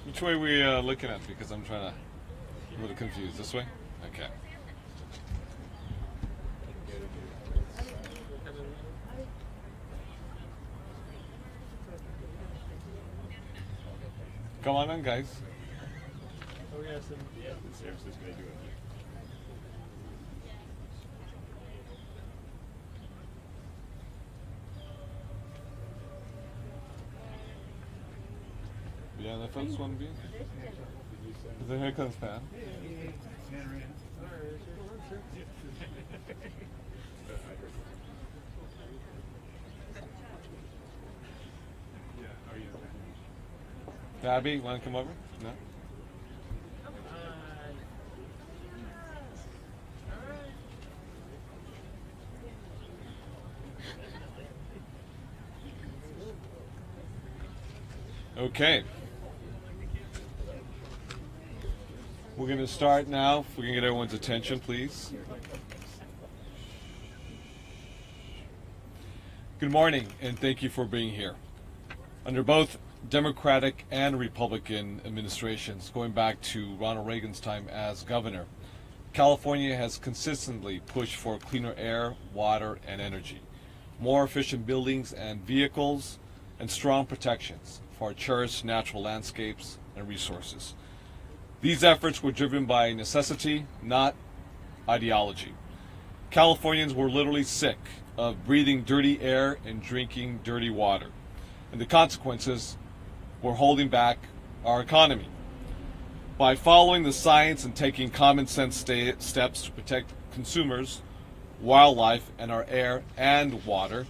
Which way are we looking at? Because I'm trying to, I'm a little confused. This way? Okay. Come on in, guys. Oh, yes, and yeah, the service is going to do it. Yeah, the first one be. The here comes Pam. Abby, want to come over? No? Okay. We're going to start now. If we can get everyone's attention, please. Good morning, and thank you for being here. Under both Democratic and Republican administrations, going back to Ronald Reagan's time as governor, California has consistently pushed for cleaner air, water, and energy, more efficient buildings and vehicles, and strong protections for our cherished natural landscapes and resources. These efforts were driven by necessity, not ideology. Californians were literally sick of breathing dirty air and drinking dirty water, and the consequences were holding back our economy. By following the science and taking common sense steps to protect consumers, wildlife, and our air and water,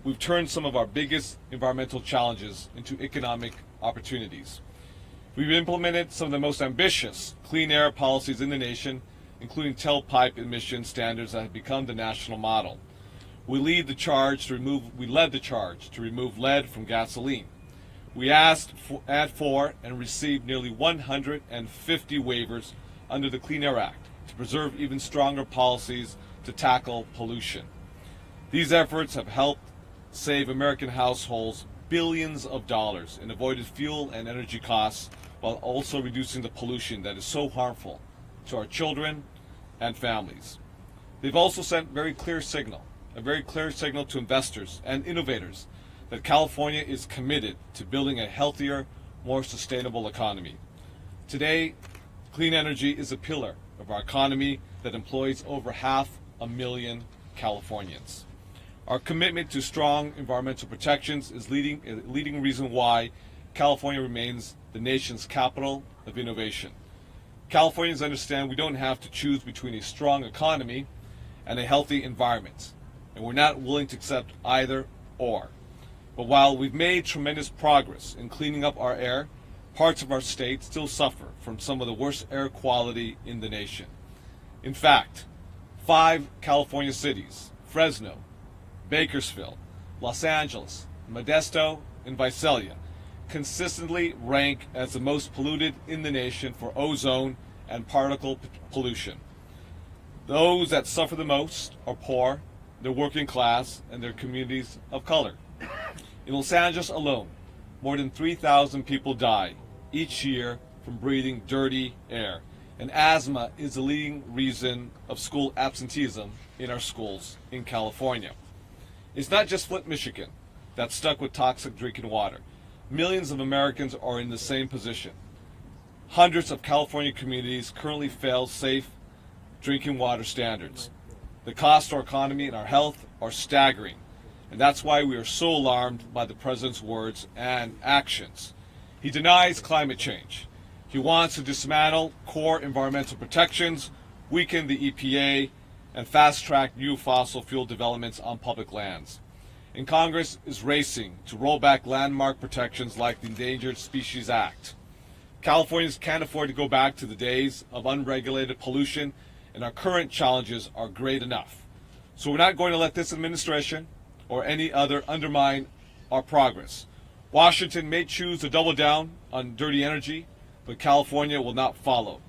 we've turned some of our biggest environmental challenges into economic opportunities. We've implemented some of the most ambitious clean air policies in the nation, including tailpipe emission standards that have become the national model. We led the charge to remove lead from gasoline. We asked for and received nearly 150 waivers under the Clean Air Act to preserve even stronger policies to tackle pollution. These efforts have helped save American households billions of dollars in avoided fuel and energy costs, while also reducing the pollution that is so harmful to our children and families. They've also sent a very clear signal to investors and innovators that California is committed to building a healthier, more sustainable economy. Today, clean energy is a pillar of our economy that employs over 500,000 Californians. Our commitment to strong environmental protections is a leading reason why California remains the nation's capital of innovation. Californians understand we don't have to choose between a strong economy and a healthy environment, and we're not willing to accept either or. But while we've made tremendous progress in cleaning up our air, parts of our state still suffer from some of the worst air quality in the nation. In fact, 5 California cities, Fresno, Bakersfield, Los Angeles, Modesto, and Visalia, consistently rank as the most polluted in the nation for ozone and particle pollution. Those that suffer the most are poor, the working class, and their communities of color. In Los Angeles alone, more than 3,000 people die each year from breathing dirty air, and asthma is the leading reason of school absenteeism in our schools in California. It's not just Flint, Michigan that's stuck with toxic drinking water. Millions of Americans are in the same position. Hundreds of California communities currently fail safe drinking water standards. The costs to our economy and our health are staggering, and that's why we are so alarmed by the president's words and actions. He denies climate change. He wants to dismantle core environmental protections, weaken the EPA, and fast-track new fossil fuel developments on public lands. And Congress is racing to roll back landmark protections like the Endangered Species Act. Californians can't afford to go back to the days of unregulated pollution, and our current challenges are great enough. So we're not going to let this administration or any other undermine our progress. Washington may choose to double down on dirty energy, but California will not follow.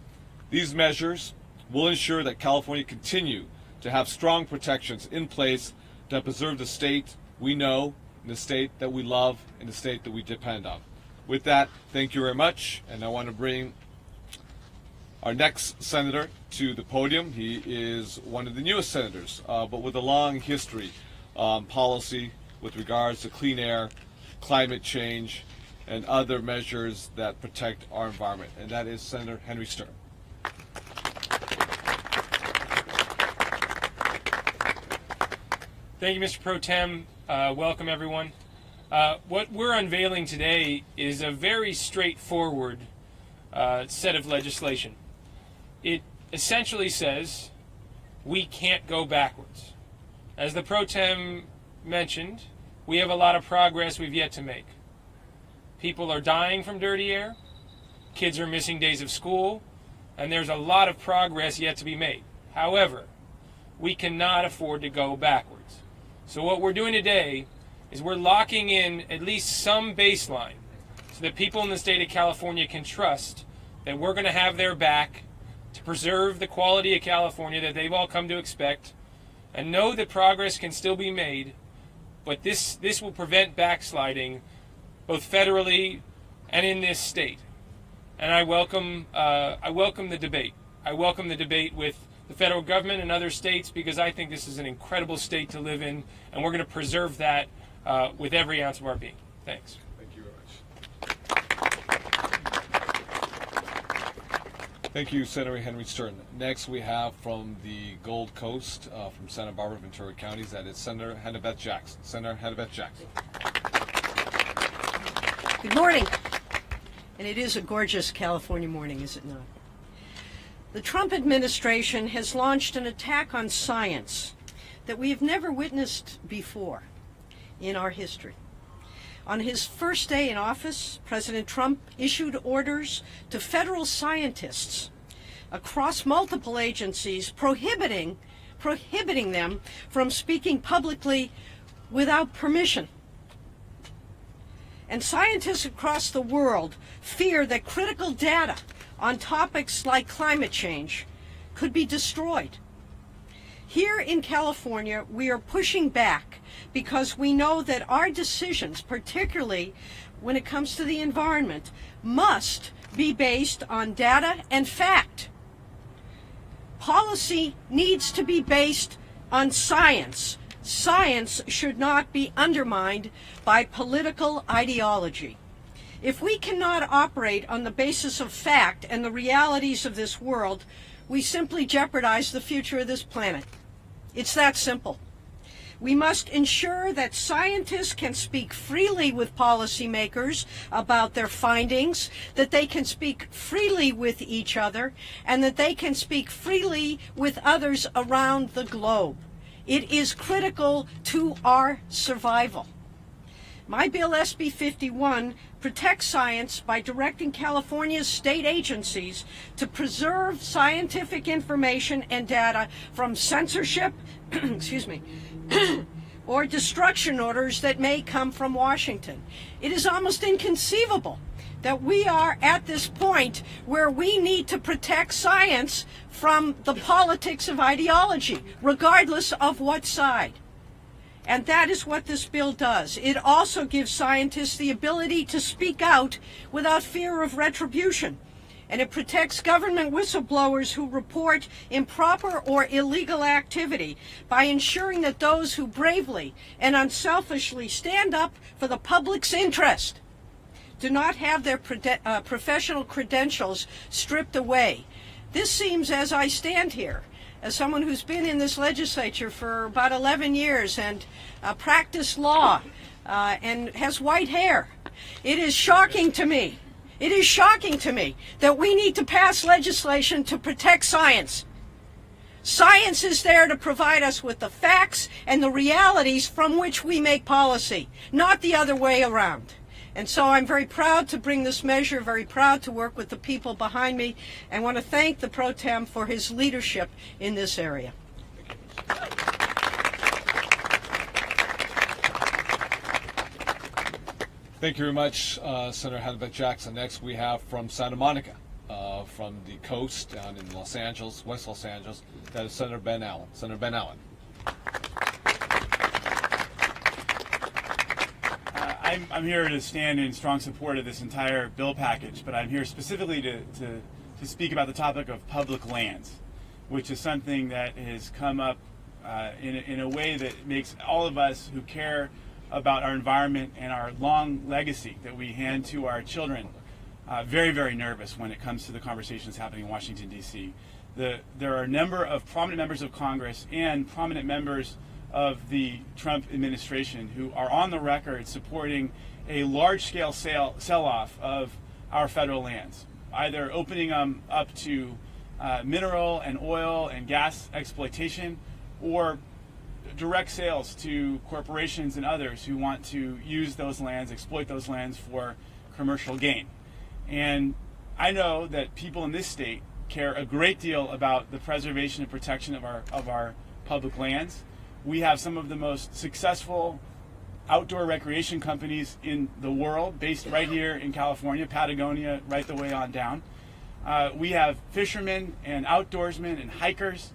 These measures will ensure that California continue to have strong protections in place that preserve the state we know in the state that we love, in the state that we depend on. With that, thank you very much, and I want to bring our next senator to the podium. He is one of the newest senators, but with a long history policy with regards to clean air, climate change, and other measures that protect our environment, and that is Senator Henry Stern. Thank you, Mr. Pro Tem. Welcome, everyone. What we're unveiling today is a very straightforward set of legislation. It essentially says we can't go backwards. As the Pro Tem mentioned, we have a lot of progress we've yet to make. People are dying from dirty air, kids are missing days of school, and there's a lot of progress yet to be made. However, we cannot afford to go backwards. So what we're doing today is we're locking in at least some baseline so that people in the state of California can trust that we're going to have their back to preserve the quality of California that they've all come to expect, and know that progress can still be made, but this will prevent backsliding both federally and in this state. And I welcome the debate. I welcome the debate with the federal government and other states, because I think this is an incredible state to live in, and we're going to preserve that with every ounce of our being. Thanks. Thank you very much. Thank you, Senator Henry Stern. Next, we have from the Gold Coast, from Santa Barbara, Ventura counties, that is Senator Hannibeth Jackson. Senator Hannibeth Jackson. Good morning. And it is a gorgeous California morning, is it not? The Trump administration has launched an attack on science that we have never witnessed before in our history. On his first day in office, President Trump issued orders to federal scientists across multiple agencies prohibiting them from speaking publicly without permission. And scientists across the world fear that critical data on topics like climate change could be destroyed. Here in California, we are pushing back because we know that our decisions, particularly when it comes to the environment, must be based on data and fact. Policy needs to be based on science. Science should not be undermined by political ideology. If we cannot operate on the basis of fact and the realities of this world, we simply jeopardize the future of this planet. It's that simple. We must ensure that scientists can speak freely with policymakers about their findings, that they can speak freely with each other, and that they can speak freely with others around the globe. It is critical to our survival. My bill, SB 51, protects science by directing California's state agencies to preserve scientific information and data from censorship, or destruction orders that may come from Washington. It is almost inconceivable that we are at this point where we need to protect science from the politics of ideology, regardless of what side. And that is what this bill does. It also gives scientists the ability to speak out without fear of retribution. And it protects government whistleblowers who report improper or illegal activity by ensuring that those who bravely and unselfishly stand up for the public's interest do not have their professional credentials stripped away. This seems, as I stand here, as someone who's been in this legislature for about 11 years and practiced law and has white hair, it is shocking to me. It is shocking to me that we need to pass legislation to protect science. Science is there to provide us with the facts and the realities from which we make policy, not the other way around. And so I'm very proud to bring this measure, very proud to work with the people behind me, and want to thank the Pro Tem for his leadership in this area. Thank you very much, Senator Hannibeth Jackson. Next, we have from Santa Monica, from the coast down in Los Angeles, West Los Angeles, that is Senator Ben Allen. Senator Ben Allen. I'm here to stand in strong support of this entire bill package, but I'm here specifically to speak about the topic of public lands, which is something that has come up in a way that makes all of us who care about our environment and our long legacy that we hand to our children very, very nervous when it comes to the conversations happening in Washington, D.C. There are a number of prominent members of Congress and prominent members of the Trump administration who are on the record supporting a large-scale sell-off of our federal lands, either opening them up to mineral and oil and gas exploitation, or direct sales to corporations and others who want to use those lands, exploit those lands for commercial gain. And I know that people in this state care a great deal about the preservation and protection of our public lands. We have some of the most successful outdoor recreation companies in the world based right here in California, Patagonia, right the way on down. We have fishermen and outdoorsmen and hikers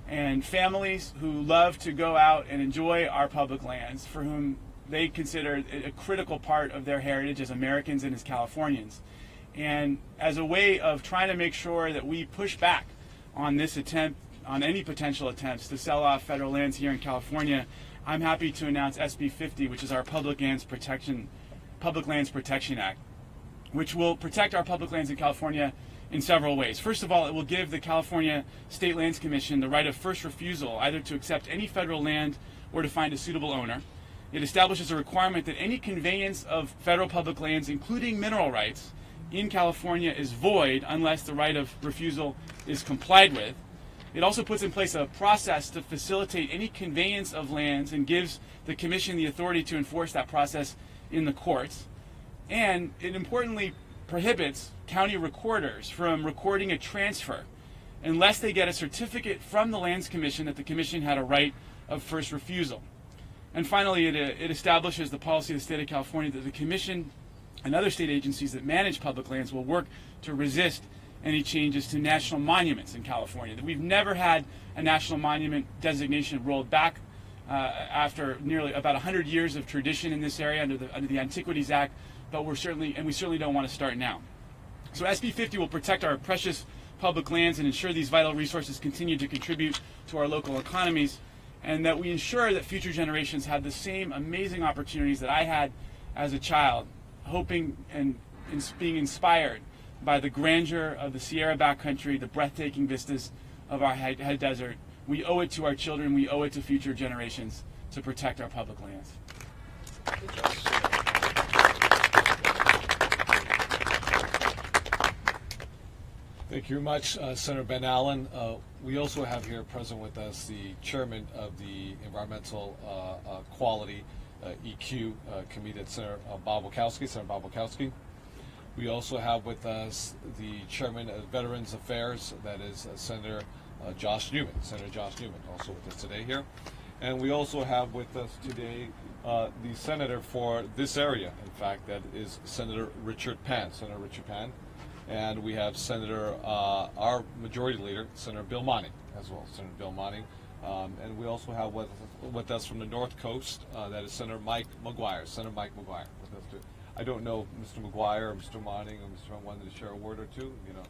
and families who love to go out and enjoy our public lands, for whom they consider it a critical part of their heritage as Americans and as Californians. And as a way of trying to make sure that we push back on this attempt, on any potential attempts to sell off federal lands here in California, I'm happy to announce SB 50, which is our Public Lands Protection Act, which will protect our public lands in California in several ways. First of all, it will give the California State Lands Commission the right of first refusal, either to accept any federal land or to find a suitable owner. It establishes a requirement that any conveyance of federal public lands, including mineral rights, in California is void unless the right of refusal is complied with. It also puts in place a process to facilitate any conveyance of lands and gives the Commission the authority to enforce that process in the courts. And it importantly prohibits county recorders from recording a transfer unless they get a certificate from the Lands Commission that the Commission had a right of first refusal. And finally, it establishes the policy of the state of California that the Commission and other state agencies that manage public lands will work to resist any changes to national monuments in California. That we've never had a national monument designation rolled back after nearly about 100 years of tradition in this area under the Antiquities Act, but we certainly don't want to start now. So SB 50 will protect our precious public lands and ensure these vital resources continue to contribute to our local economies, and that we ensure that future generations have the same amazing opportunities that I had as a child, hoping and being inspired by the grandeur of the Sierra backcountry, the breathtaking vistas of our high desert. We owe it to our children, we owe it to future generations to protect our public lands. Thank you very much, Senator Ben Allen. We also have here present with us the chairman of the Environmental Quality EQ Committee, Senator Bob Wachowski. We also have with us the chairman of Veterans Affairs, that is Senator Josh Newman, also with us today here. And we also have with us today the senator for this area, in fact, that is Senator Richard Pan. And we have our Majority Leader, Senator Bill Monning, as well, Senator Bill Monning. And we also have with us from the North Coast, that is Senator Mike McGuire. Senator Mike McGuire with us too. I don't know Mr. McGuire or Mr. Monning or Mr. I wanted to share a word or two. You know,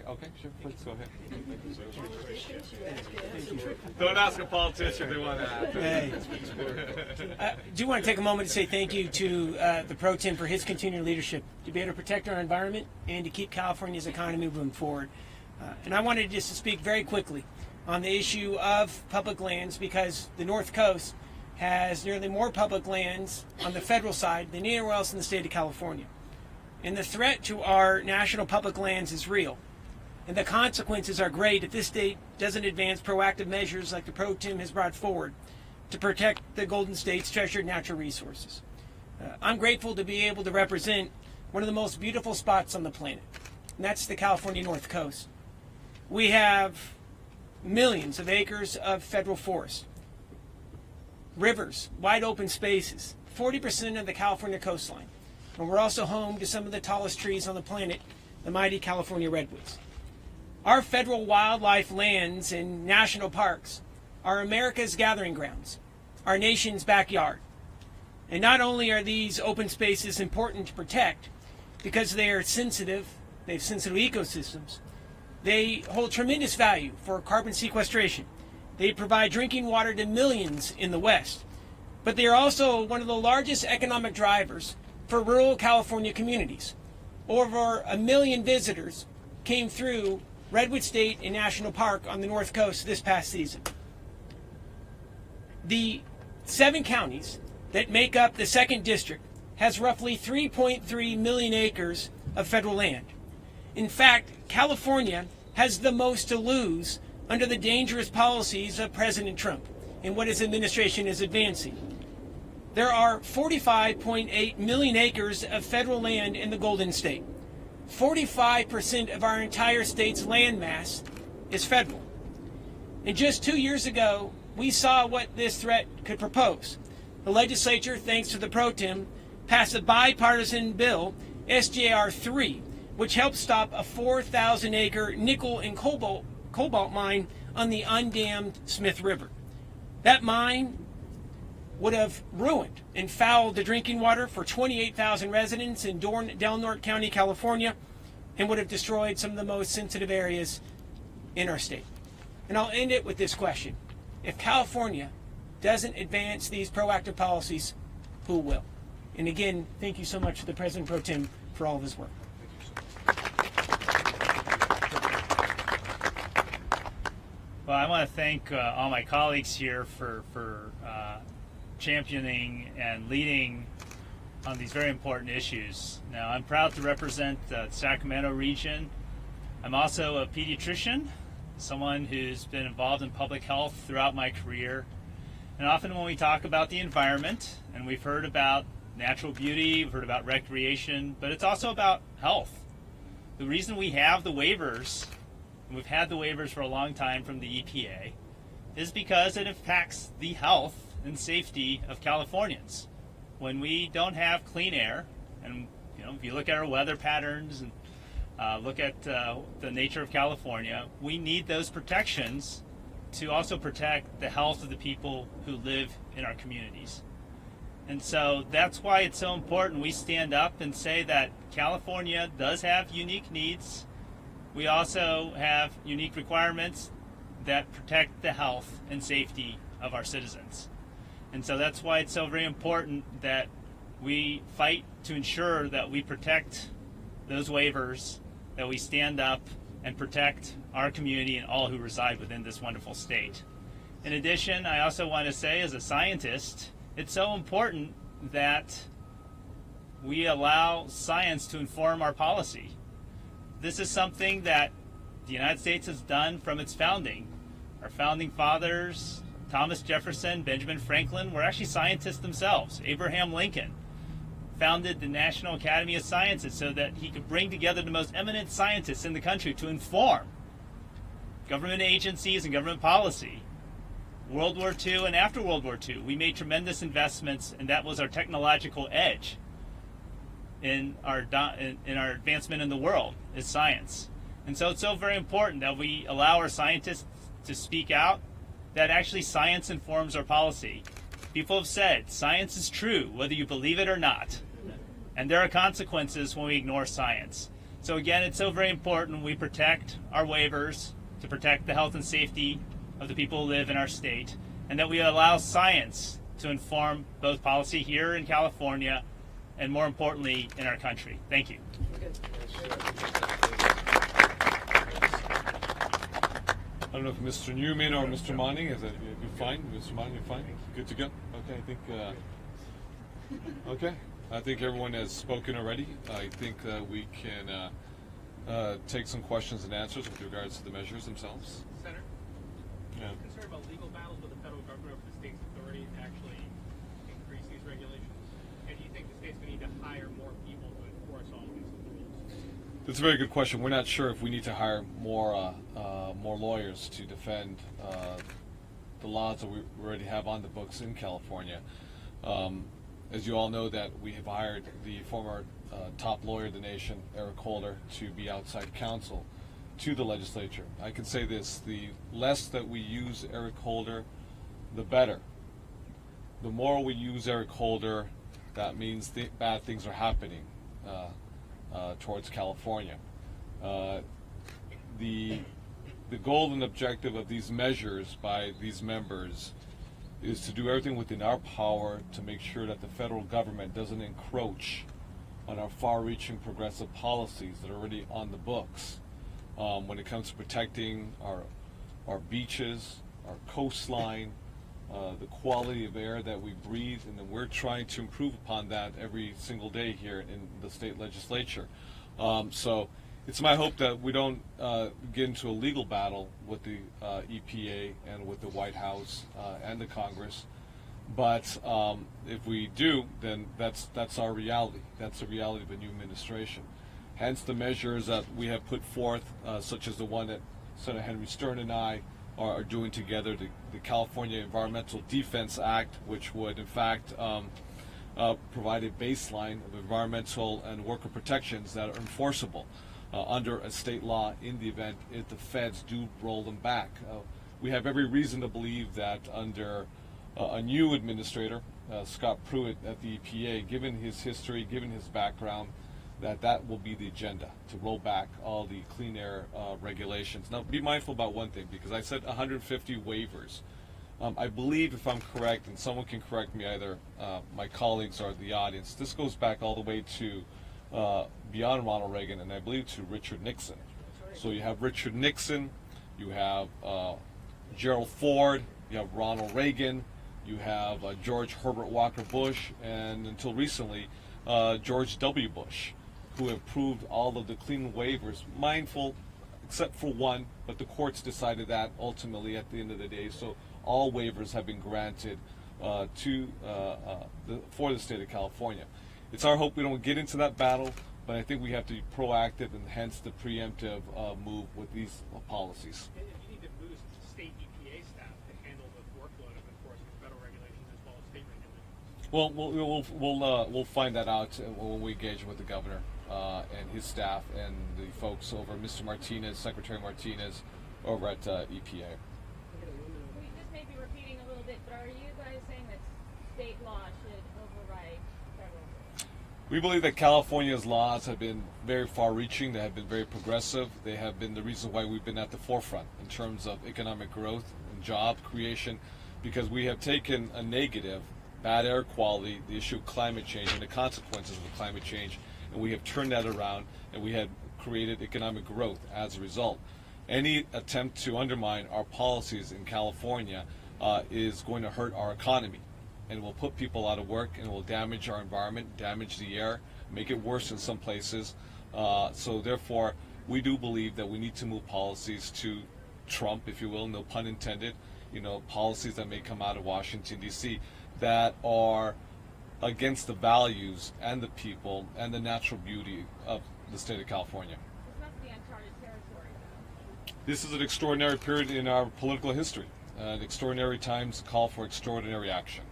okay, sure, please go ahead. Don't ask a politician if they want to ask. Hey. I do want to take a moment to say thank you to the Pro Tem for his continued leadership to be able to protect our environment and to keep California's economy moving forward. And I wanted just to speak very quickly on the issue of public lands, because the North Coast has nearly more public lands on the federal side than anywhere else in the state of California. And the threat to our national public lands is real. And the consequences are great if this state doesn't advance proactive measures like the Pro Tem has brought forward to protect the Golden State's treasured natural resources. I'm grateful to be able to represent one of the most beautiful spots on the planet, and that's the California North Coast. We have millions of acres of federal forest, rivers, wide open spaces, 40% of the California coastline. And we're also home to some of the tallest trees on the planet, the mighty California redwoods. Our federal wildlife lands and national parks are America's gathering grounds, our nation's backyard. And not only are these open spaces important to protect because they are sensitive, they have sensitive ecosystems, they hold tremendous value for carbon sequestration. They provide drinking water to millions in the West. But they are also one of the largest economic drivers for rural California communities. Over 1 million visitors came through Redwood State and National Park on the North Coast this past season. The 7 counties that make up the 2nd District has roughly 3.3 million acres of federal land. In fact, California has the most to lose under the dangerous policies of President Trump and what his administration is advancing. There are 45.8 million acres of federal land in the Golden State. 45% of our entire state's land mass is federal. And just 2 years ago, we saw what this threat could propose. The legislature, thanks to the pro tem, passed a bipartisan bill, SJR 3, which helped stop a 4,000-acre nickel and cobalt mine on the undammed Smith River. That mine would have ruined and fouled the drinking water for 28,000 residents in Del Norte County, California, and would have destroyed some of the most sensitive areas in our state. And I'll end it with this question. If California doesn't advance these proactive policies, who will? And again, thank you so much to the President Pro Tem for all of his work. Well, I want to thank all my colleagues here for championing and leading on these very important issues. Now, I'm proud to represent the Sacramento region. I'm also a pediatrician, someone who's been involved in public health throughout my career. And often when we talk about the environment, and we've heard about natural beauty, we've heard about recreation, but it's also about health. The reason we have the waivers, and we've had the waivers for a long time from the EPA, is because it impacts the health and safety of Californians. When we don't have clean air, and if you look at our weather patterns and look at the nature of California, we need those protections to also protect the health of the people who live in our communities. And so that's why it's so important we stand up and say that California does have unique needs. We also have unique requirements that protect the health and safety of our citizens. And so that's why it's so very important that we fight to ensure that we protect those waivers, that we stand up and protect our community and all who reside within this wonderful state. In addition, I also want to say, as a scientist, it's so important that we allow science to inform our policy. This is something that the United States has done from its founding. Our founding fathers, Thomas Jefferson, Benjamin Franklin, were actually scientists themselves. Abraham Lincoln founded the National Academy of Sciences so that he could bring together the most eminent scientists in the country to inform government agencies and government policy. World War II and after World War II, we made tremendous investments, and that was our technological edge in our advancement in the world, is science. And so it's so very important that we allow our scientists to speak out, that actually science informs our policy. People have said science is true, whether you believe it or not. And there are consequences when we ignore science. So again, it's so very important we protect our waivers to protect the health and safety of the people who live in our state, and that we allow science to inform both policy here in California and, more importantly, in our country. Thank you. I don't know if Mr. Newman or Mr. Manning, is that you fine? Mr. Manning, you fine? Good to go? Okay, I think everyone has spoken already. I think that we can take some questions and answers with regards to the measures themselves. Senator, Yeah. I'm concerned about legal battles with the federal government over the state's authority to actually increase these regulations. And do you think the state's going to need to hire more people to enforce all of these rules? That's a very good question. We're not sure if we need to hire more lawyers to defend the laws that we already have on the books in California. As you all know, that we have hired the former top lawyer of the nation, Eric Holder, to be outside counsel to the legislature. I can say this: the less that we use Eric Holder, the better. The more we use Eric Holder, that means bad things are happening towards California. The goal and objective of these measures by these members is to do everything within our power to make sure that the federal government doesn't encroach on our far-reaching progressive policies that are already on the books when it comes to protecting our beaches, our coastline, the quality of air that we breathe, and then we're trying to improve upon that every single day here in the state legislature. So it's my hope that we don't get into a legal battle with the EPA and with the White House and the Congress. But if we do, then that's our reality. That's the reality of a new administration. Hence the measures that we have put forth, such as the one that Senator Henry Stern and I are doing together, the California Environmental Defense Act, which would in fact provide a baseline of environmental and worker protections that are enforceable under a state law in the event if the feds do roll them back. We have every reason to believe that under a new administrator, Scott Pruitt at the EPA, given his history, given his background, that will be the agenda, to roll back all the clean air regulations. Now, be mindful about one thing, because I said 150 waivers. I believe, if I'm correct, and someone can correct me, either my colleagues or the audience, this goes back all the way to beyond Ronald Reagan, and I believe to Richard Nixon. So you have Richard Nixon, you have Gerald Ford, you have Ronald Reagan, you have George Herbert Walker Bush, and until recently, George W. Bush, who have approved all of the clean waivers, mindful, except for one, but the courts decided that ultimately at the end of the day. So all waivers have been granted for the state of California. It's our hope we don't get into that battle, but I think we have to be proactive, and hence the preemptive move with these policies. And you need to boost state EPA staff to handle the workload of enforcing federal regulations as well as state regulations. Well, we'll find that out when we engage with the governor and his staff and the folks over, Mr. Martinez, Secretary Martinez, over at EPA. We just may be repeating a little bit, but are you guys saying that state law should override federal law? We believe that California's laws have been very far-reaching. They have been very progressive. They have been the reason why we've been at the forefront in terms of economic growth and job creation, because we have taken a negative, bad air quality, the issue of climate change and the consequences of climate change, and we have turned that around, and we have created economic growth as a result. Any attempt to undermine our policies in California is going to hurt our economy, and will put people out of work, and will damage our environment, damage the air, make it worse in some places. So therefore, we do believe that we need to move policies to trump, if you will, no pun intended, policies that may come out of Washington, D.C. that are against the values and the people and the natural beauty of the state of California. This must be uncharted territory, though. This is an extraordinary period in our political history. Extraordinary times call for extraordinary action.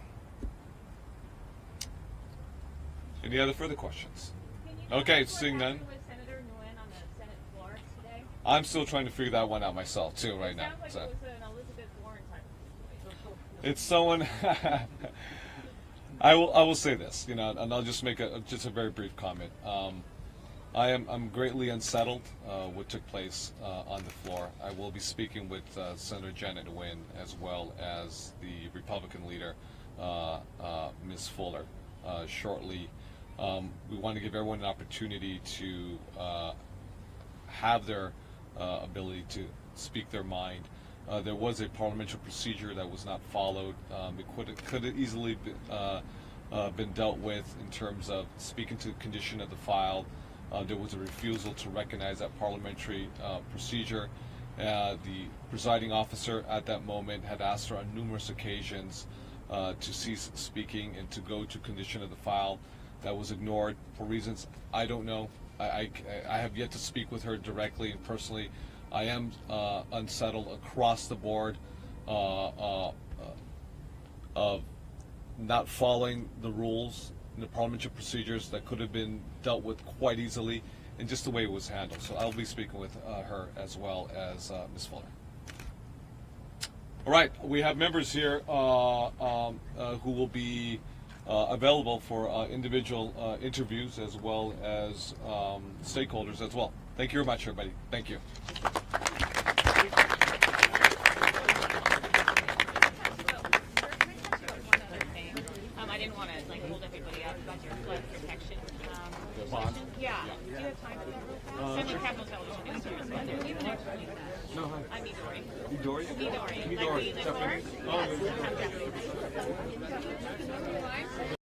Any other further questions? Can you tell Okay, us what seeing none. happened with Senator Nguyen on the Senate floor today? I'm still trying to figure that one out myself too right It now. sounds like So it was an Elizabeth Warren type of situation. it's someone. I will say this, and I'll just make a very brief comment. I'm greatly unsettled what took place on the floor. I will be speaking with Senator Janet Nguyen as well as the Republican leader, Ms. Fuller, shortly. We want to give everyone an opportunity to have their ability to speak their mind. There was a parliamentary procedure that was not followed. It could have easily been dealt with in terms of speaking to the condition of the file. There was a refusal to recognize that parliamentary procedure. The presiding officer at that moment had asked her on numerous occasions to cease speaking and to go to condition of the file. That was ignored for reasons I don't know. I have yet to speak with her directly and personally. I am unsettled across the board of not following the rules and the parliamentary procedures that could have been dealt with quite easily, and just the way it was handled. So I'll be speaking with her as well as Ms. Fuller. All right, we have members here who will be available for individual interviews as well as stakeholders as well. Thank you very much, everybody. Thank you. I didn't want to hold everybody up about your flood protection bond? Yeah. Do you have time for that real fast? Send me Capital Television News Service. Do you have an extra need that? No, hi. I'm Midori. Midori? Midori. Midori. Like we live for? Yes. I'm Japanese.